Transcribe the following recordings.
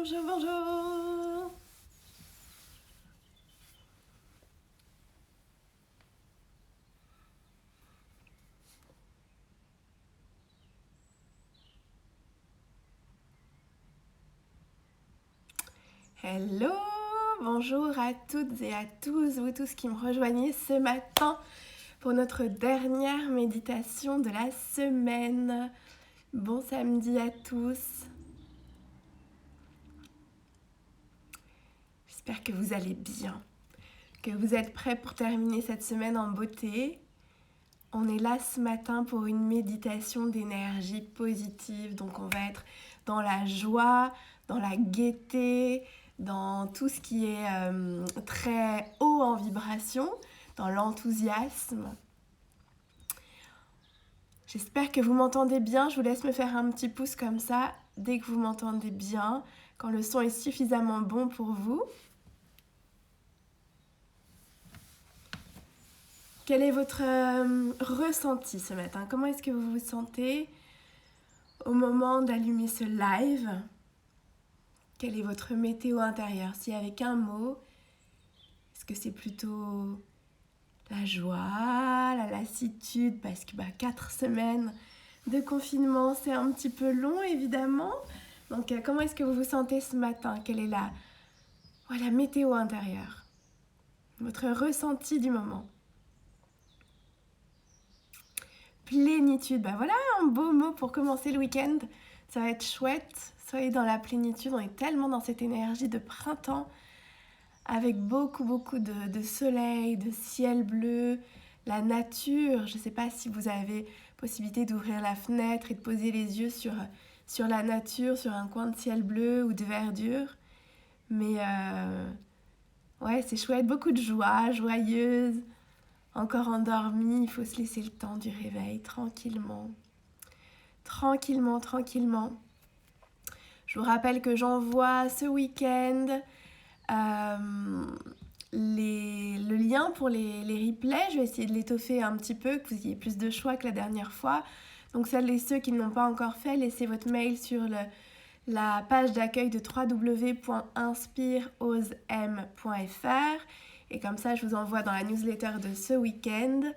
Bonjour, bonjour. Hello, bonjour à toutes et à tous, vous tous qui me rejoignez ce matin pour notre dernière méditation de la semaine. Bon samedi à tous. J'espère que vous allez bien, que vous êtes prêts pour terminer cette semaine en beauté. On est là ce matin pour une méditation d'énergie positive, donc on va être dans la joie, dans la gaieté, dans tout ce qui est très haut en vibration, dans l'enthousiasme. J'espère que vous m'entendez bien, je vous laisse me faire un petit pouce comme ça dès que vous m'entendez bien, quand le son est suffisamment bon pour vous. Quel est votre ressenti ce matin? Comment est-ce que vous vous sentez au moment d'allumer ce live? Quelle est votre météo intérieure? Si avec un mot, est-ce que c'est plutôt la joie, la lassitude? Parce que 4 semaines de confinement, c'est un petit peu long évidemment. Donc comment est-ce que vous vous sentez ce matin? Quelle est la météo intérieure? Votre ressenti du moment? Plénitude, voilà un beau mot pour commencer le week-end. Ça va être chouette. Soyez dans la plénitude, on est tellement dans cette énergie de printemps avec beaucoup de soleil, de ciel bleu, la nature. Je ne sais pas si vous avez possibilité d'ouvrir la fenêtre et de poser les yeux sur la nature, sur un coin de ciel bleu ou de verdure. Mais c'est chouette, beaucoup de joie, joyeuse, encore endormie. Il faut se laisser le temps du réveil, tranquillement. Tranquillement. Je vous rappelle que j'envoie ce week-end le lien pour les replays. Je vais essayer de l'étoffer un petit peu, que vous ayez plus de choix que la dernière fois. Donc celles et ceux qui ne l'ont pas encore fait, laissez votre mail sur la page d'accueil de www.inspireosem.fr et comme ça je vous envoie dans la newsletter de ce week-end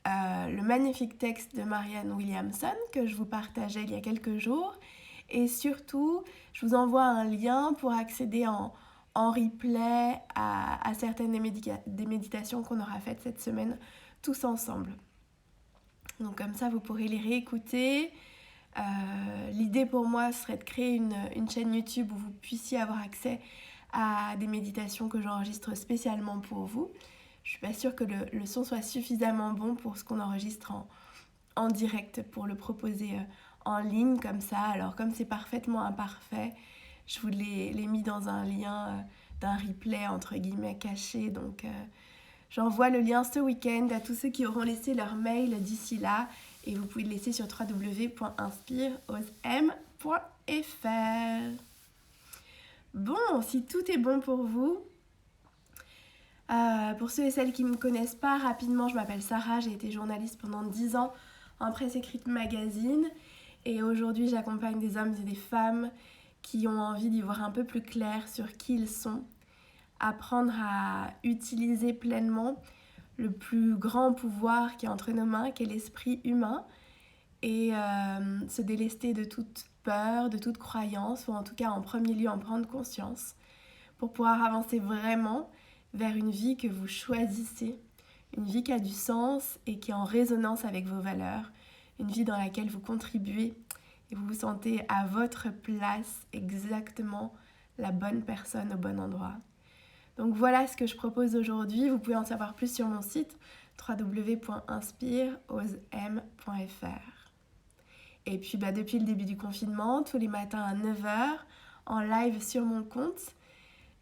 le magnifique texte de Marianne Williamson que je vous partageais il y a quelques jours et surtout je vous envoie un lien pour accéder en replay à certaines des méditations qu'on aura faites cette semaine tous ensemble. Donc comme ça vous pourrez les réécouter. L'idée pour moi serait de créer une chaîne YouTube où vous puissiez avoir accès à des méditations que j'enregistre spécialement pour vous. Je suis pas sûre que le son soit suffisamment bon pour ce qu'on enregistre en direct pour le proposer en ligne comme ça. Alors comme c'est parfaitement imparfait, je vous l'ai mis dans un lien d'un replay entre guillemets caché. Donc j'envoie le lien ce week-end à tous ceux qui auront laissé leur mail d'ici là. Et vous pouvez le laisser sur www.inspireosem.fr. Bon, si tout est bon pour vous, pour ceux et celles qui ne me connaissent pas, rapidement, je m'appelle Sarah, j'ai été journaliste pendant 10 ans en presse écrite magazine. Et aujourd'hui, j'accompagne des hommes et des femmes qui ont envie d'y voir un peu plus clair sur qui ils sont, apprendre à utiliser pleinement le plus grand pouvoir qui est entre nos mains, qui est l'esprit humain, et se délester de toute peur, de toute croyance, ou en tout cas en premier lieu en prendre conscience, pour pouvoir avancer vraiment vers une vie que vous choisissez, une vie qui a du sens et qui est en résonance avec vos valeurs, une vie dans laquelle vous contribuez et vous vous sentez à votre place, exactement la bonne personne au bon endroit. Donc voilà ce que je propose aujourd'hui. Vous pouvez en savoir plus sur mon site www.inspireosem.fr. Et puis depuis le début du confinement, tous les matins à 9h, en live sur mon compte,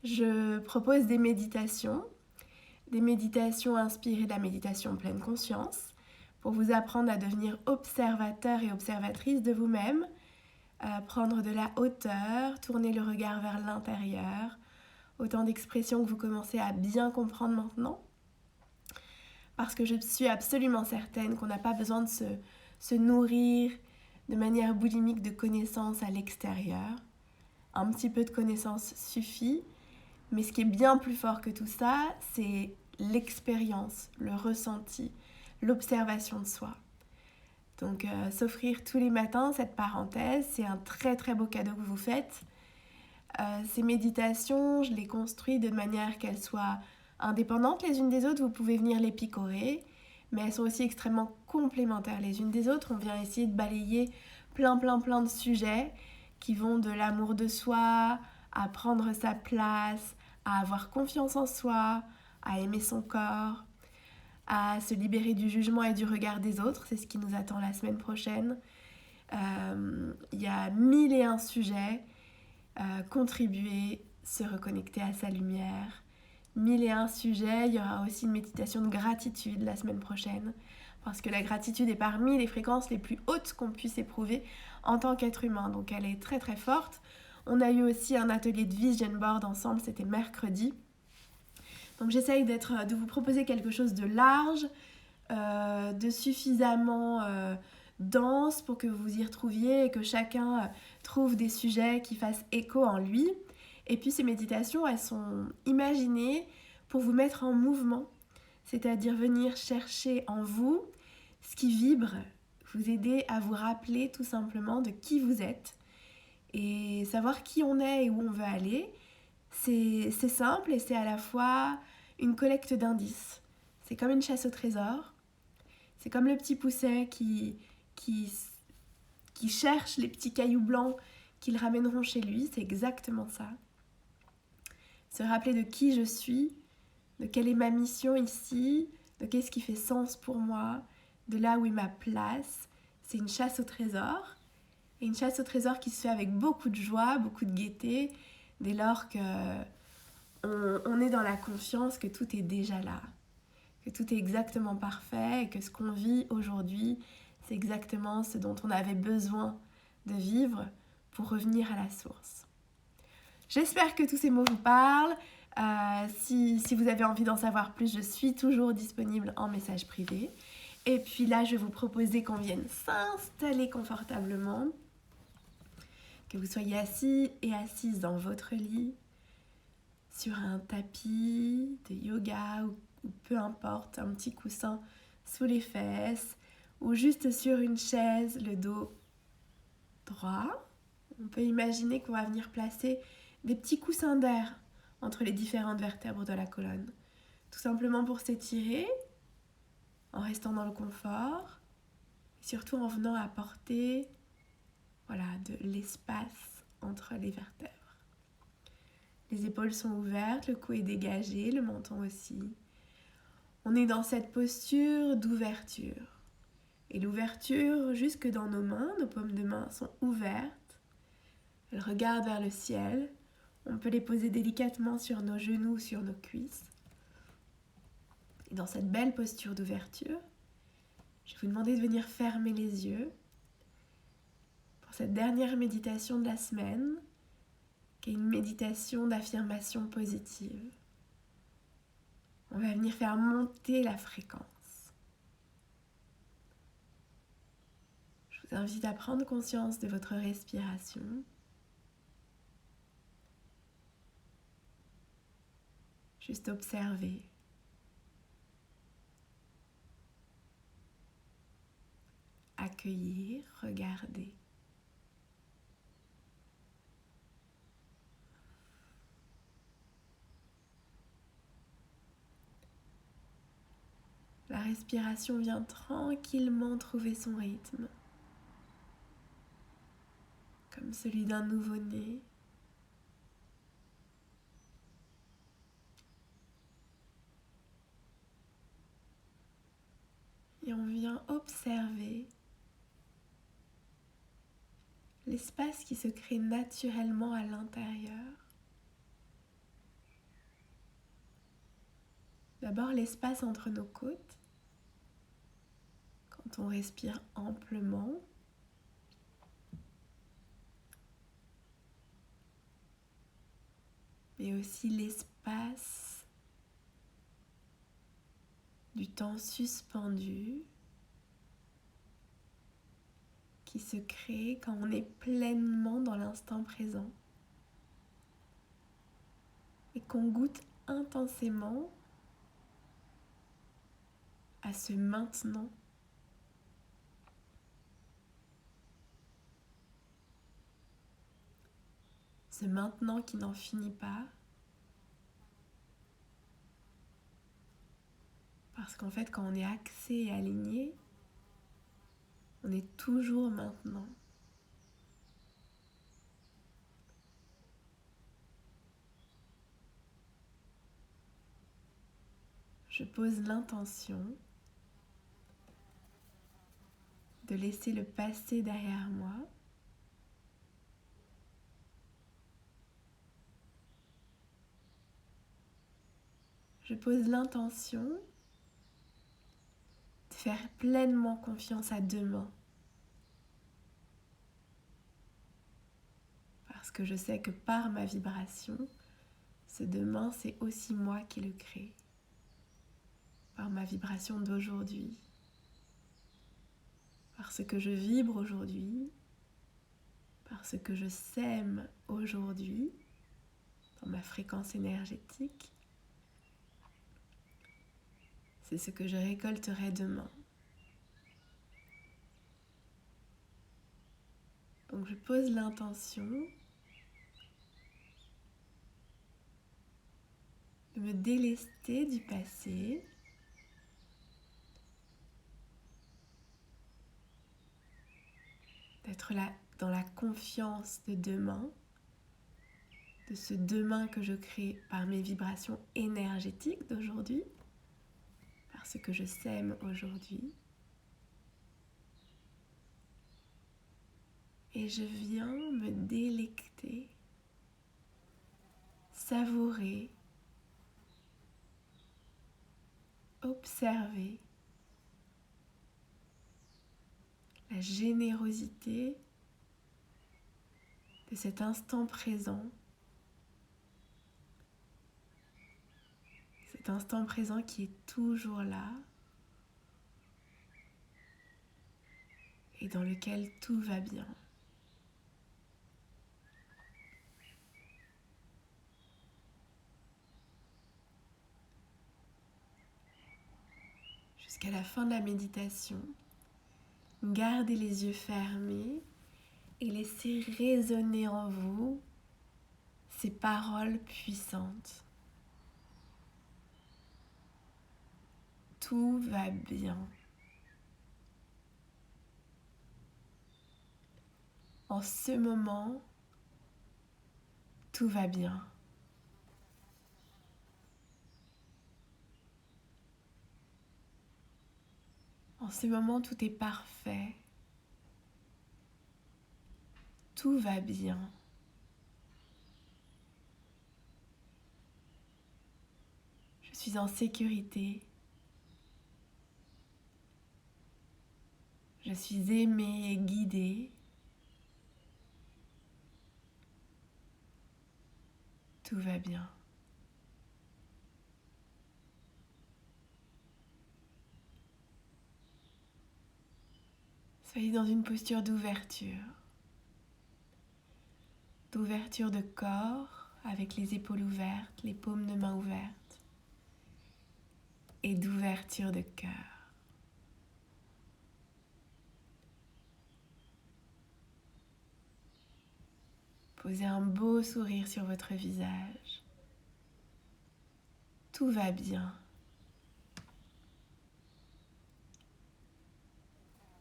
je propose des méditations inspirées de la méditation pleine conscience, pour vous apprendre à devenir observateur et observatrice de vous-même, prendre de la hauteur, tourner le regard vers l'intérieur, autant d'expressions que vous commencez à bien comprendre maintenant, parce que je suis absolument certaine qu'on n'a pas besoin de se nourrir de manière boulimique de connaissances à l'extérieur. un petit peu de connaissance suffit. Mais ce qui est bien plus fort que tout ça, c'est l'expérience, le ressenti, l'observation de soi. Donc s'offrir tous les matins cette parenthèse, c'est un très très beau cadeau que vous faites. Ces méditations, je les construis de manière qu'elles soient indépendantes les unes des autres. Vous pouvez venir les picorer, mais elles sont aussi extrêmement complémentaires les unes des autres. On vient essayer de balayer plein de sujets qui vont de l'amour de soi, à prendre sa place, à avoir confiance en soi, à aimer son corps, à se libérer du jugement et du regard des autres. C'est ce qui nous attend la semaine prochaine. Il y a 1001 sujets. Contribuer, se reconnecter à sa lumière. 1001 sujets. Il y aura aussi une méditation de gratitude la semaine prochaine. Parce que la gratitude est parmi les fréquences les plus hautes qu'on puisse éprouver en tant qu'être humain. Donc elle est très très forte. On a eu aussi un atelier de vision board ensemble, c'était mercredi. Donc j'essaye de vous proposer quelque chose de large, de suffisamment dense pour que vous y retrouviez et que chacun trouve des sujets qui fassent écho en lui. Et puis ces méditations, elles sont imaginées pour vous mettre en mouvement, c'est-à-dire venir chercher en vous ce qui vibre, vous aider à vous rappeler tout simplement de qui vous êtes et savoir qui on est et où on veut aller. C'est simple et c'est à la fois une collecte d'indices. C'est comme une chasse au trésor. C'est comme le petit pousset qui cherche les petits cailloux blancs qui le ramèneront chez lui. C'est exactement ça. Se rappeler de qui je suis, de quelle est ma mission ici, de qu'est-ce qui fait sens pour moi, de là où est ma place. C'est une chasse au trésor. Et une chasse au trésor qui se fait avec beaucoup de joie, beaucoup de gaieté, dès lors que on est dans la confiance que tout est déjà là, que tout est exactement parfait et que ce qu'on vit aujourd'hui, c'est exactement ce dont on avait besoin de vivre pour revenir à la source. J'espère que tous ces mots vous parlent. Si vous avez envie d'en savoir plus, je suis toujours disponible en message privé. Et puis là, je vais vous proposer qu'on vienne s'installer confortablement, que vous soyez assis et assise dans votre lit, sur un tapis de yoga ou peu importe, un petit coussin sous les fesses ou juste sur une chaise, le dos droit. On peut imaginer qu'on va venir placer des petits coussins d'air entre les différentes vertèbres de la colonne. Tout simplement pour s'étirer, en restant dans le confort, et surtout en venant apporter de l'espace entre les vertèbres. Les épaules sont ouvertes, le cou est dégagé, le menton aussi. On est dans cette posture d'ouverture. Et l'ouverture, jusque dans nos mains, nos paumes de main sont ouvertes. Elles regardent vers le ciel. On peut les poser délicatement sur nos genoux, sur nos cuisses. Et dans cette belle posture d'ouverture, je vais vous demander de venir fermer les yeux pour cette dernière méditation de la semaine, qui est une méditation d'affirmation positive. On va venir faire monter la fréquence. Je vous invite à prendre conscience de votre respiration. Juste observer. Accueillir, regarder. La respiration vient tranquillement trouver son rythme, comme celui d'un nouveau-né. Et on vient observer l'espace qui se crée naturellement à l'intérieur. D'abord l'espace entre nos côtes, quand on respire amplement. Mais aussi l'espace du temps suspendu qui se crée quand on est pleinement dans l'instant présent. et qu'on goûte intensément à ce maintenant. Ce maintenant qui n'en finit pas. Parce qu'en fait, quand on est axé et aligné, on est toujours maintenant. Je pose l'intention de laisser le passé derrière moi. Je pose l'intention de faire pleinement confiance à demain. Parce que je sais que par ma vibration, ce demain, c'est aussi moi qui le crée. Par ma vibration d'aujourd'hui. Parce que je vibre aujourd'hui. Parce que je sème aujourd'hui dans ma fréquence énergétique. C'est ce que je récolterai demain. Donc je pose l'intention de me délester du passé, d'être là dans la confiance de demain, de ce demain que je crée par mes vibrations énergétiques d'aujourd'hui, par ce que je sème aujourd'hui. Et je viens me délecter, savourer, observer la générosité de cet instant présent. Cet instant présent qui est toujours là et dans lequel tout va bien. Jusqu'à la fin de la méditation, gardez les yeux fermés et laissez résonner en vous ces paroles puissantes. Tout va bien. En ce moment, tout va bien. En ce moment, tout est parfait. Tout va bien. Je suis en sécurité. Je suis aimée et guidée. Tout va bien. Soyez dans une posture d'ouverture. D'ouverture de corps avec les épaules ouvertes, les paumes de main ouvertes. Et d'ouverture de cœur. Posez un beau sourire sur votre visage. Tout va bien.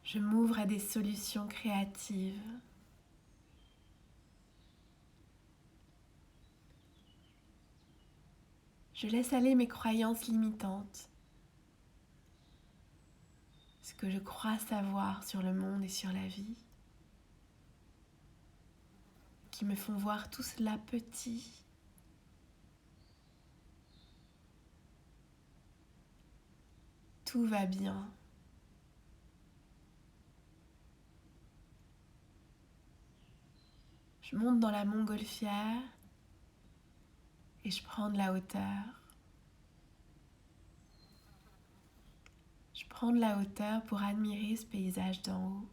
Je m'ouvre à des solutions créatives. Je laisse aller mes croyances limitantes. Ce que je crois savoir sur le monde et sur la vie. Qui me font voir tout cela petit. Tout va bien. Je monte dans la montgolfière et je prends de la hauteur. Je prends de la hauteur pour admirer ce paysage d'en haut.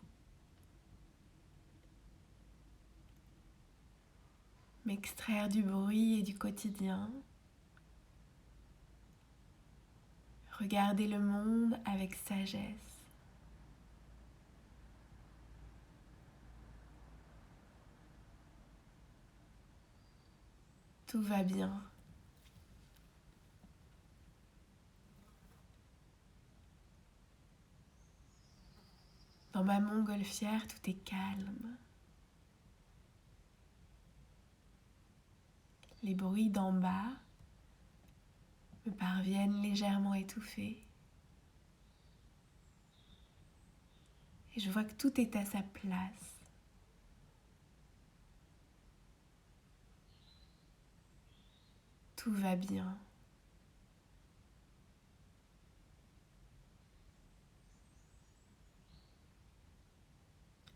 M'extraire du bruit et du quotidien Regardez le monde avec sagesse. Tout va bien. Dans ma montgolfière, tout est calme. Les bruits d'en bas me parviennent légèrement étouffés. Et je vois que tout est à sa place. Tout va bien.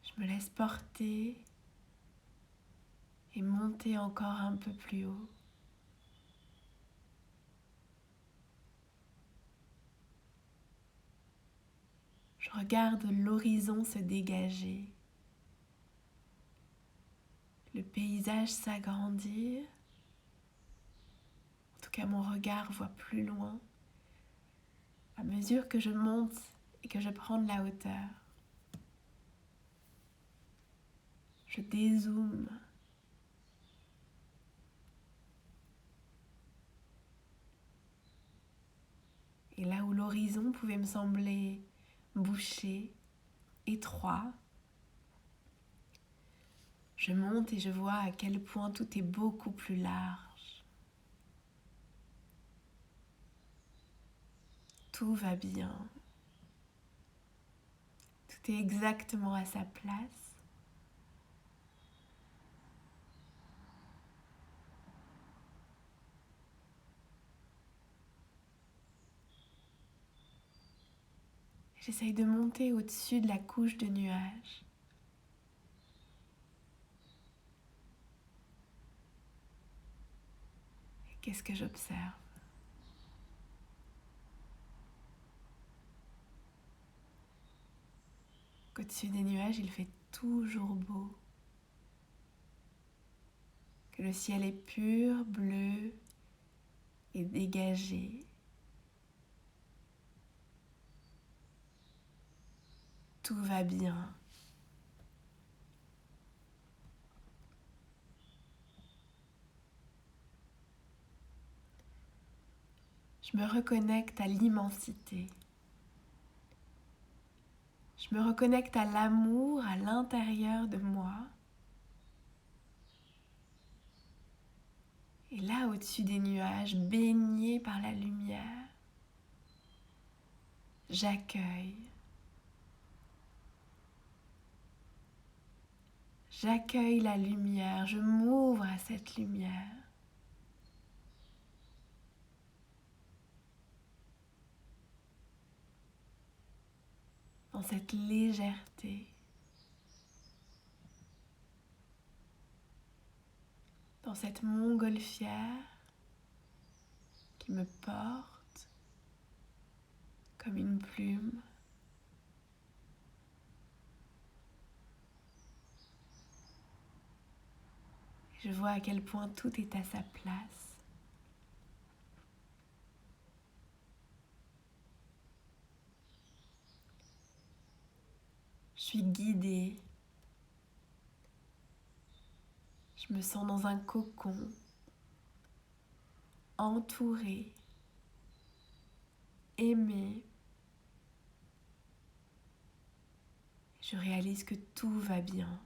Je me laisse porter et monter encore un peu plus haut. Je regarde l'horizon se dégager, le paysage s'agrandir. En tout cas, mon regard voit plus loin à mesure que je monte et que je prends de la hauteur. Je dézoome. Et là où l'horizon pouvait me sembler bouché, étroit, je monte et je vois à quel point tout est beaucoup plus large. Tout va bien. Tout est exactement à sa place. J'essaye de monter au-dessus de la couche de nuages. Et qu'est-ce que j'observe ? Qu'au-dessus des nuages, il fait toujours beau. Que le ciel est pur, bleu et dégagé. Tout va bien. Je me reconnecte à l'immensité. Je me reconnecte à l'amour à l'intérieur de moi. Et là, au-dessus des nuages, baigné par la lumière, j'accueille. J'accueille la lumière, je m'ouvre à cette lumière. Dans cette légèreté, dans cette montgolfière qui me porte comme une plume. Je vois à quel point tout est à sa place. Je suis guidée. Je me sens dans un cocon, entourée, aimée. Je réalise que tout va bien.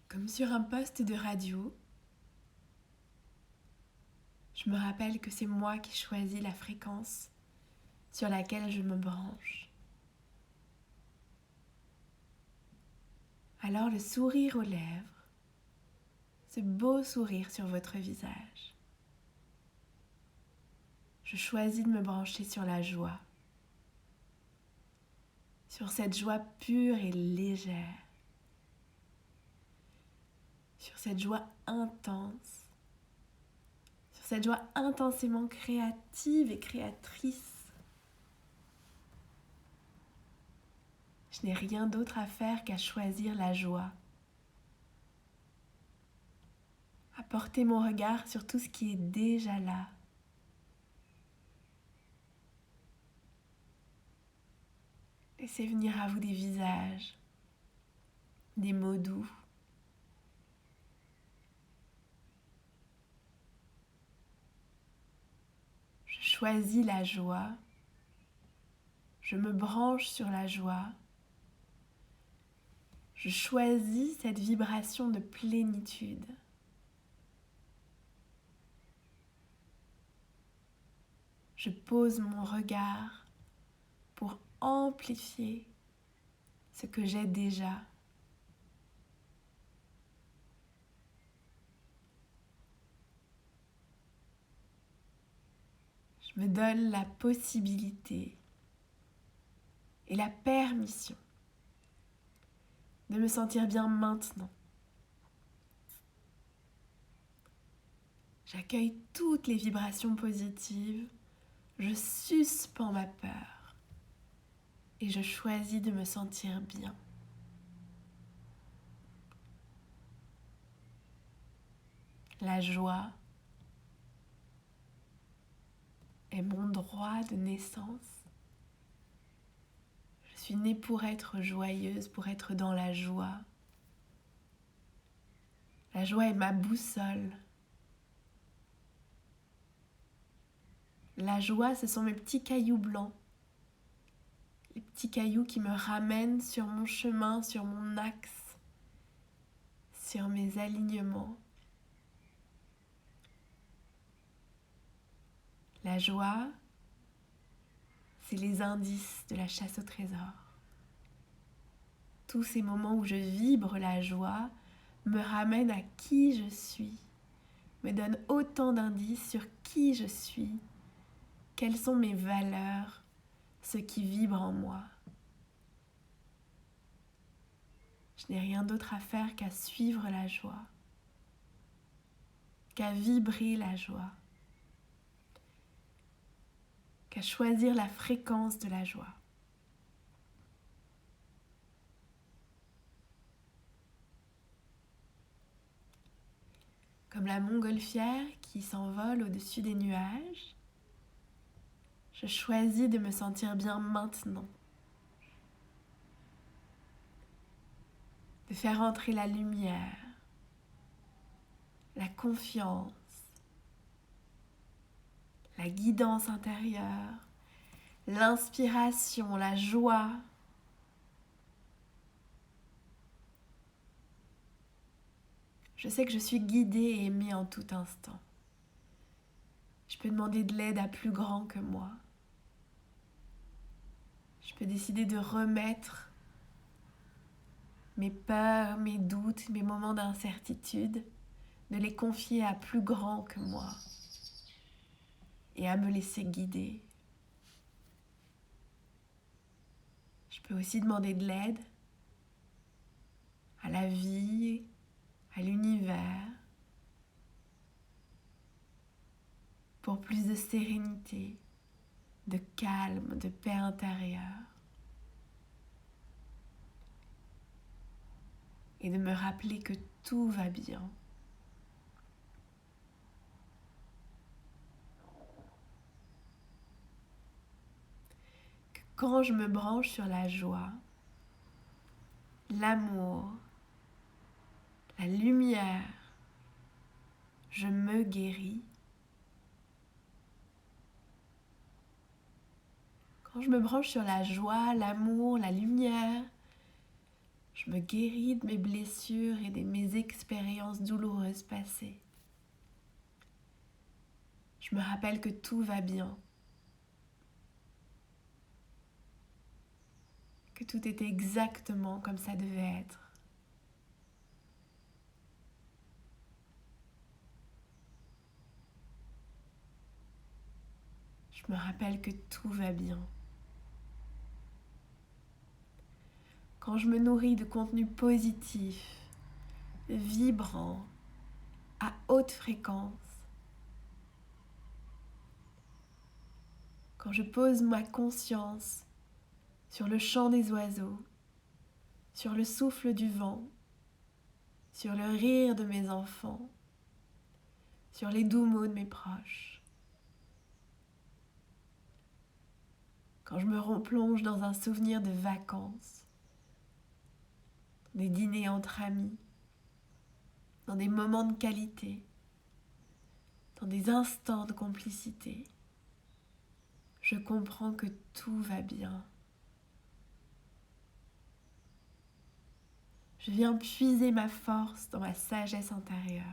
Comme sur un poste de radio, je me rappelle que c'est moi qui choisis la fréquence sur laquelle je me branche. Alors le sourire aux lèvres, ce beau sourire sur votre visage. Je choisis de me brancher sur la joie, sur cette joie pure et légère, sur cette joie intense, sur cette joie intensément créative et créatrice. Je n'ai rien d'autre à faire qu'à choisir la joie, à porter mon regard sur tout ce qui est déjà là. Laissez venir à vous des visages, des mots doux. Je choisis la joie, je me branche sur la joie, je choisis cette vibration de plénitude. Je pose mon regard pour amplifier ce que j'ai déjà. Je me donne la possibilité et la permission de me sentir bien maintenant. J'accueille toutes les vibrations positives, je suspends ma peur et je choisis de me sentir bien. La joie est mon droit de naissance. Je suis née pour être joyeuse, pour être dans la joie. La joie est ma boussole. La joie, ce sont mes petits cailloux blancs. Les petits cailloux qui me ramènent sur mon chemin, sur mon axe, sur mes alignements. La joie, c'est les indices de la chasse au trésor. Tous ces moments où je vibre la joie me ramènent à qui je suis, me donnent autant d'indices sur qui je suis, quelles sont mes valeurs, ce qui vibre en moi. Je n'ai rien d'autre à faire qu'à suivre la joie, qu'à vibrer la joie, qu'à choisir la fréquence de la joie. Comme la montgolfière qui s'envole au-dessus des nuages, je choisis de me sentir bien maintenant, de faire entrer la lumière, la confiance, la guidance intérieure, l'inspiration, la joie. Je sais que je suis guidée et aimée en tout instant. Je peux demander de l'aide à plus grand que moi. Je peux décider de remettre mes peurs, mes doutes, mes moments d'incertitude, de les confier à plus grand que moi et à me laisser guider. Je peux aussi demander de l'aide à la vie, à l'univers, pour plus de sérénité, de calme, de paix intérieure. Et de me rappeler que tout va bien. Que quand je me branche sur la joie, l'amour, la lumière, je me guéris. Quand je me branche sur la joie, l'amour, la lumière, je me guéris de mes blessures et de mes expériences douloureuses passées. Je me rappelle que tout va bien, que tout était exactement comme ça devait être. Je me rappelle que tout va bien. Quand je me nourris de contenu positif, vibrant, à haute fréquence, quand je pose ma conscience sur le chant des oiseaux, sur le souffle du vent, sur le rire de mes enfants, sur les doux mots de mes proches. Quand je me replonge dans un souvenir de vacances, des dîners entre amis, dans des moments de qualité, dans des instants de complicité, je comprends que tout va bien. Je viens puiser ma force dans ma sagesse intérieure.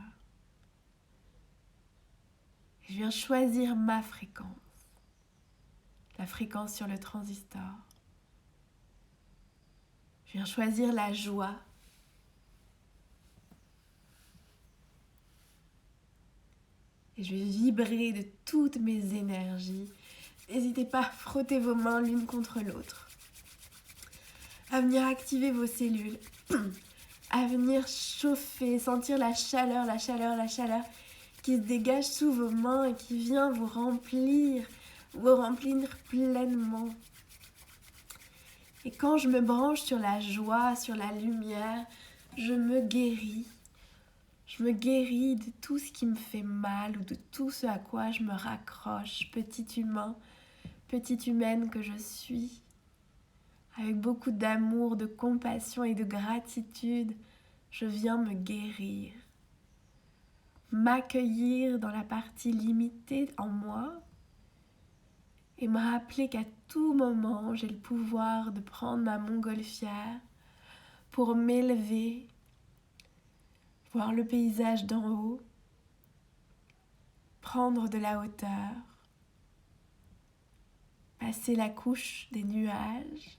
Je viens choisir ma fréquence, la fréquence sur le transistor. Je viens choisir la joie. Et je vais vibrer de toutes mes énergies. N'hésitez pas à frotter vos mains l'une contre l'autre, à venir activer vos cellules, à venir chauffer, sentir la chaleur qui se dégage sous vos mains et qui vient vous remplir pleinement. Et quand je me branche sur la joie, sur la lumière, je me guéris. Je me guéris de tout ce qui me fait mal ou de tout ce à quoi je me raccroche, petit humain, petite humaine que je suis. Avec beaucoup d'amour, de compassion et de gratitude, je viens me guérir. M'accueillir dans la partie limitée en moi et me rappeler qu'à tout moment, j'ai le pouvoir de prendre ma montgolfière pour m'élever, voir le paysage d'en haut, prendre de la hauteur, passer la couche des nuages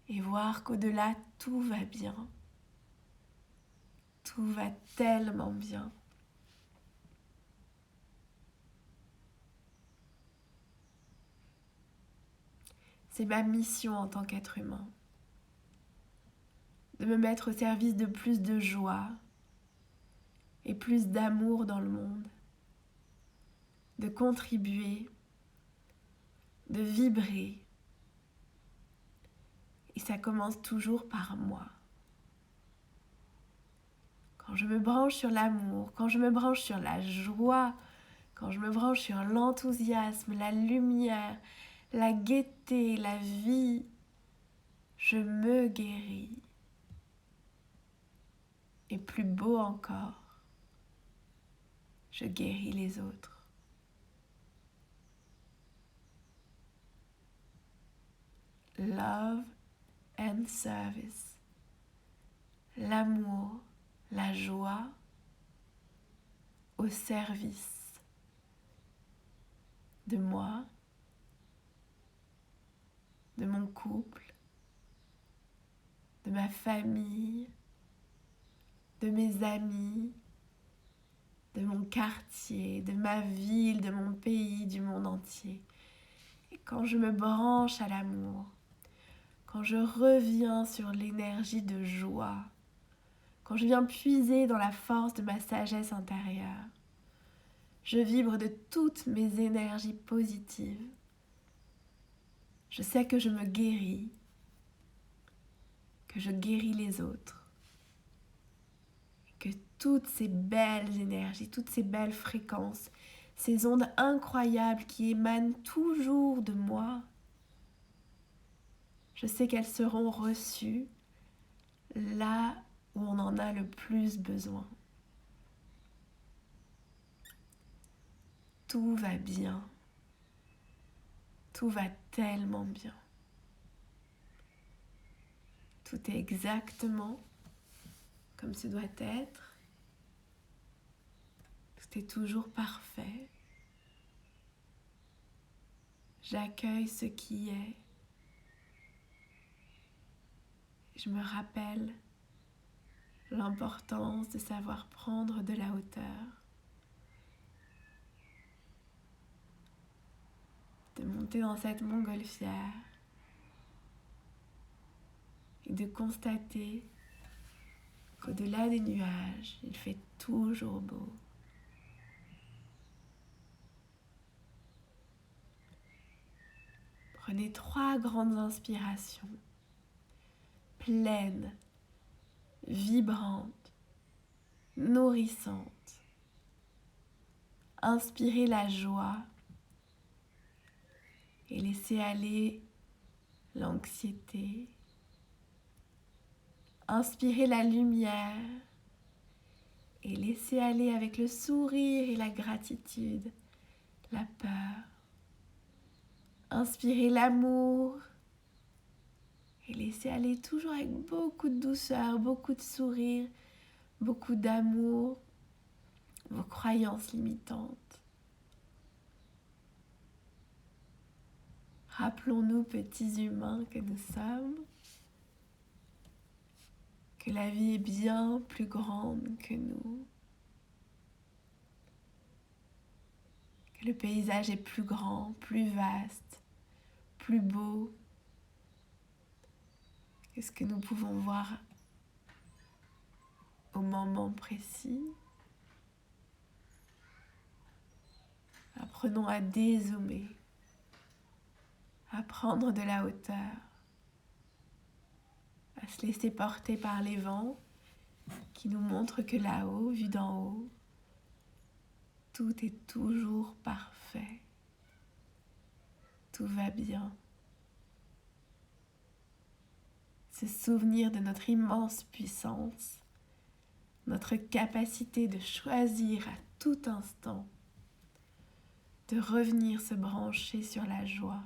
et voir qu'au-delà, tout va bien. Tout va tellement bien. C'est ma mission en tant qu'être humain, de me mettre au service de plus de joie et plus d'amour dans le monde, de contribuer, de vibrer. Et ça commence toujours par moi. Quand je me branche sur l'amour, quand je me branche sur la joie, quand je me branche sur l'enthousiasme, la lumière, la gaieté, la vie, je me guéris. Et plus beau encore, je guéris les autres. Love and service. L'amour, la joie au service de moi, de mon couple, de ma famille, de mes amis, de mon quartier, de ma ville, de mon pays, du monde entier. Et quand je me branche à l'amour, quand je reviens sur l'énergie de joie, quand je viens puiser dans la force de ma sagesse intérieure, je vibre de toutes mes énergies positives. Je sais que je me guéris, que je guéris les autres, que toutes ces belles énergies, toutes ces belles fréquences, ces ondes incroyables qui émanent toujours de moi, je sais qu'elles seront reçues là où on en a le plus besoin. Tout va bien. Tout va tellement bien. Tout est exactement comme ce doit être. Tout est toujours parfait. J'accueille ce qui est. Je me rappelle l'importance de savoir prendre de la hauteur, de monter dans cette montgolfière et de constater qu'au-delà des nuages, il fait toujours beau. Prenez 3 grandes inspirations. pleine, vibrante, nourrissante. Inspirez la joie et laissez aller l'anxiété. Inspirez la lumière et laissez aller avec le sourire et la gratitude, la peur. Inspirez l'amour et laissez aller toujours avec beaucoup de douceur, beaucoup de sourire, beaucoup d'amour, vos croyances limitantes. Rappelons-nous, petits humains que nous sommes, que la vie est bien plus grande que nous, que le paysage est plus grand, plus vaste, plus beau que ce que nous pouvons voir au moment précis. Apprenons à dézoomer, à prendre de la hauteur, à se laisser porter par les vents qui nous montrent que là-haut, vu d'en haut, tout est toujours parfait. Tout va bien. Se souvenir de notre immense puissance, notre capacité de choisir à tout instant, de revenir se brancher sur la joie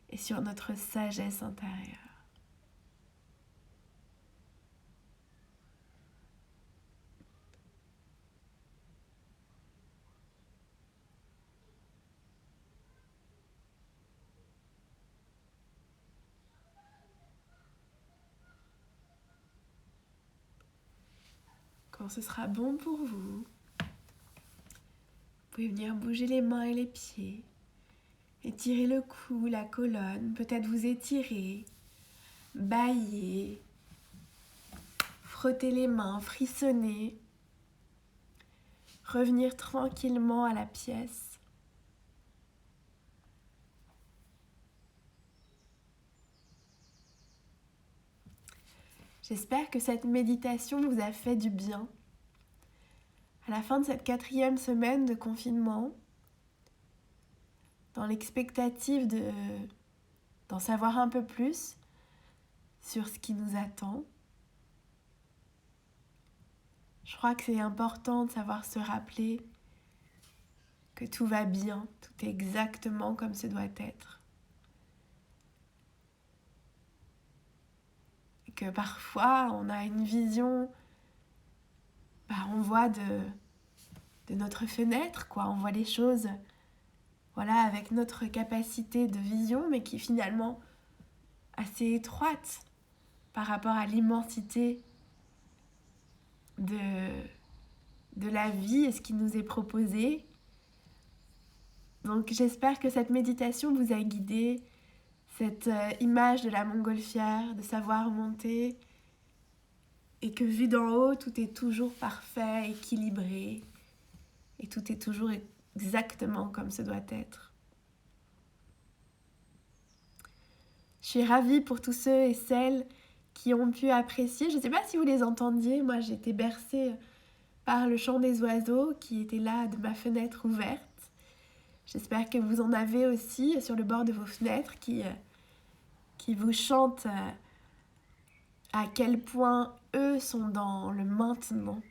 et sur notre sagesse intérieure. Quand ce sera bon pour vous, vous pouvez venir bouger les mains et les pieds, étirer le cou, la colonne, peut-être vous étirer, bâiller, frotter les mains, frissonner, revenir tranquillement à la pièce. J'espère que cette méditation vous a fait du bien. À la fin de cette 4e semaine de confinement, dans l'expectative d'en savoir un peu plus sur ce qui nous attend, je crois que c'est important de savoir se rappeler que tout va bien, tout est exactement comme ce doit être. Et que parfois, on a une vision, on voit de notre fenêtre, on voit les choses avec notre capacité de vision, mais qui est finalement assez étroite par rapport à l'immensité de la vie et ce qui nous est proposé. Donc j'espère que cette méditation vous a guidé, cette image de la montgolfière, de savoir monter, et que vu d'en haut, tout est toujours parfait, équilibré, et tout est toujours exactement comme ce doit être. Je suis ravie pour tous ceux et celles qui ont pu apprécier. Je ne sais pas si vous les entendiez, moi j'ai été bercée par le chant des oiseaux qui était là de ma fenêtre ouverte. J'espère que vous en avez aussi sur le bord de vos fenêtres qui vous chantent à quel point eux sont dans le maintenant.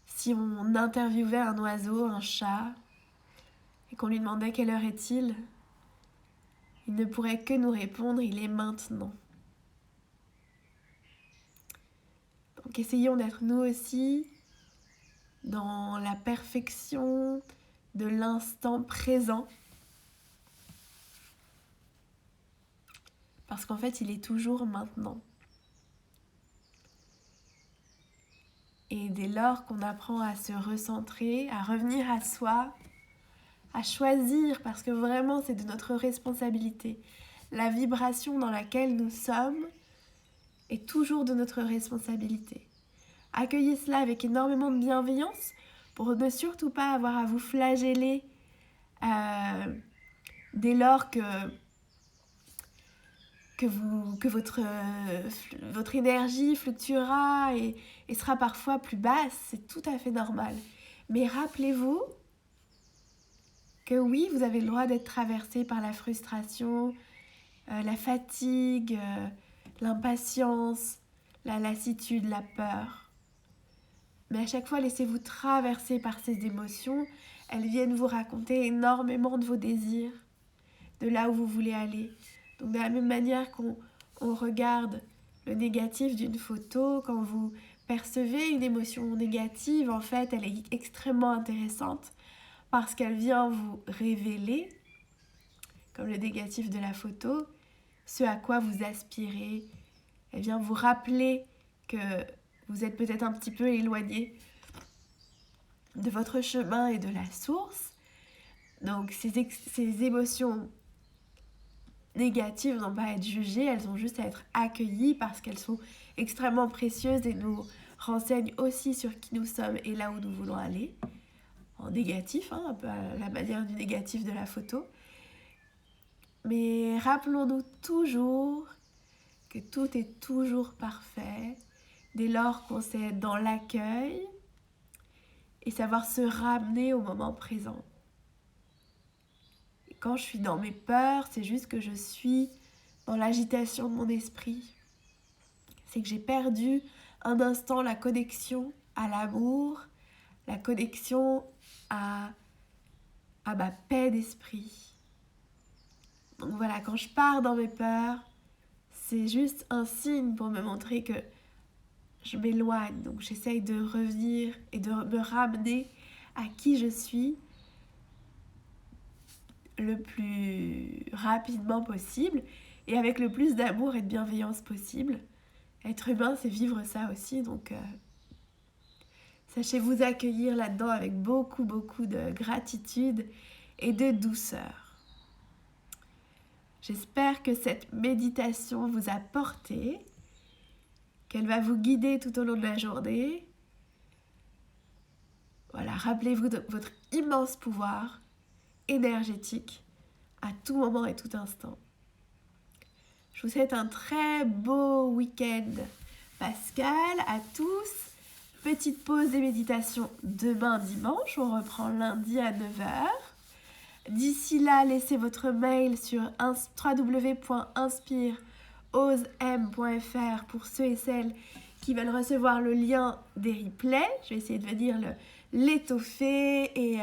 Si on interviewait un oiseau, un chat, et qu'on lui demandait quelle heure est-il, il ne pourrait que nous répondre, il est maintenant. Donc essayons d'être nous aussi dans la perfection de l'instant présent. Parce qu'en fait, il est toujours maintenant. Et dès lors qu'on apprend à se recentrer, à revenir à soi, à choisir, parce que vraiment c'est de notre responsabilité. La vibration dans laquelle nous sommes est toujours de notre responsabilité. Accueillez cela avec énormément de bienveillance pour ne surtout pas avoir à vous flageller dès lors que que votre énergie fluctuera et sera parfois plus basse, c'est tout à fait normal. Mais rappelez-vous que oui, vous avez le droit d'être traversé par la frustration, la fatigue, l'impatience, la lassitude, la peur. Mais à chaque fois, laissez-vous traverser par ces émotions. Elles viennent vous raconter énormément de vos désirs, de là où vous voulez aller. Donc de la même manière qu'on regarde le négatif d'une photo, quand vous percevez une émotion négative, en fait, elle est extrêmement intéressante parce qu'elle vient vous révéler, comme le négatif de la photo, ce à quoi vous aspirez. Elle vient vous rappeler que vous êtes peut-être un petit peu éloigné de votre chemin et de la source. Donc ces émotions négatives n'ont pas à être jugées, elles ont juste à être accueillies parce qu'elles sont extrêmement précieuses et nous renseignent aussi sur qui nous sommes et là où nous voulons aller. En négatif, un peu à la manière du négatif de la photo. Mais rappelons-nous toujours que tout est toujours parfait dès lors qu'on sait être dans l'accueil et savoir se ramener au moment présent. Et quand je suis dans mes peurs, c'est juste que je suis dans l'agitation de mon esprit. C'est que j'ai perdu un instant la connexion à l'amour, la connexion à ma paix d'esprit. Donc voilà, quand je pars dans mes peurs, c'est juste un signe pour me montrer que je m'éloigne. Donc j'essaye de revenir et de me ramener à qui je suis le plus rapidement possible et avec le plus d'amour et de bienveillance possible. Être humain, c'est vivre ça aussi, donc sachez vous accueillir là-dedans avec beaucoup de gratitude et de douceur. J'espère que cette méditation vous a porté, qu'elle va vous guider tout au long de la journée. Voilà, rappelez-vous de votre immense pouvoir énergétique à tout moment et tout instant. Je vous souhaite un très beau week-end pascal à tous. Petite pause des méditations demain dimanche, on reprend lundi à 9h. D'ici là, laissez votre mail sur www.inspireosem.fr pour ceux et celles qui veulent recevoir le lien des replays. Je vais essayer de venir l'étoffer et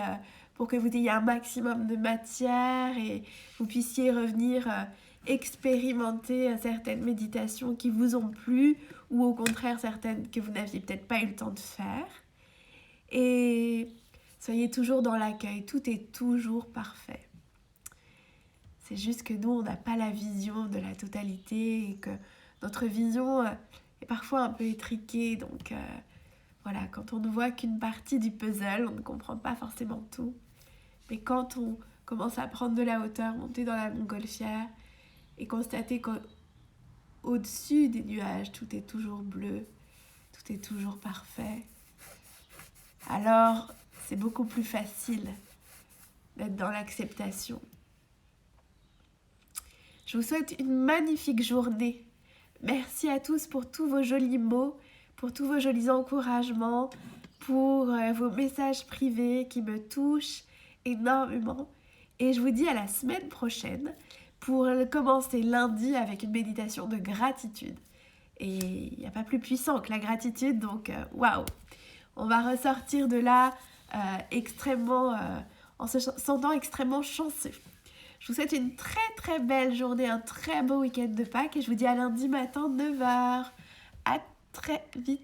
pour que vous ayez un maximum de matière et vous puissiez revenir expérimenter certaines méditations qui vous ont plu ou au contraire certaines que vous n'aviez peut-être pas eu le temps de faire. Et soyez toujours dans l'accueil, tout est toujours parfait. C'est juste que nous, on n'a pas la vision de la totalité et que notre vision est parfois un peu étriquée. Donc voilà, quand on ne voit qu'une partie du puzzle, on ne comprend pas forcément tout. Mais quand on commence à prendre de la hauteur, monter dans la montgolfière et constater qu'au-dessus des nuages, tout est toujours bleu, tout est toujours parfait, alors c'est beaucoup plus facile d'être dans l'acceptation. Je vous souhaite une magnifique journée. Merci à tous pour tous vos jolis mots, pour tous vos jolis encouragements, pour vos messages privés qui me touchent énormément. Et je vous dis à la semaine prochaine pour commencer lundi avec une méditation de gratitude. Et il n'y a pas plus puissant que la gratitude, donc waouh! On va ressortir de là en se sentant extrêmement chanceux. Je vous souhaite une très belle journée, un très beau week-end de Pâques et je vous dis à lundi matin 9h. À très vite.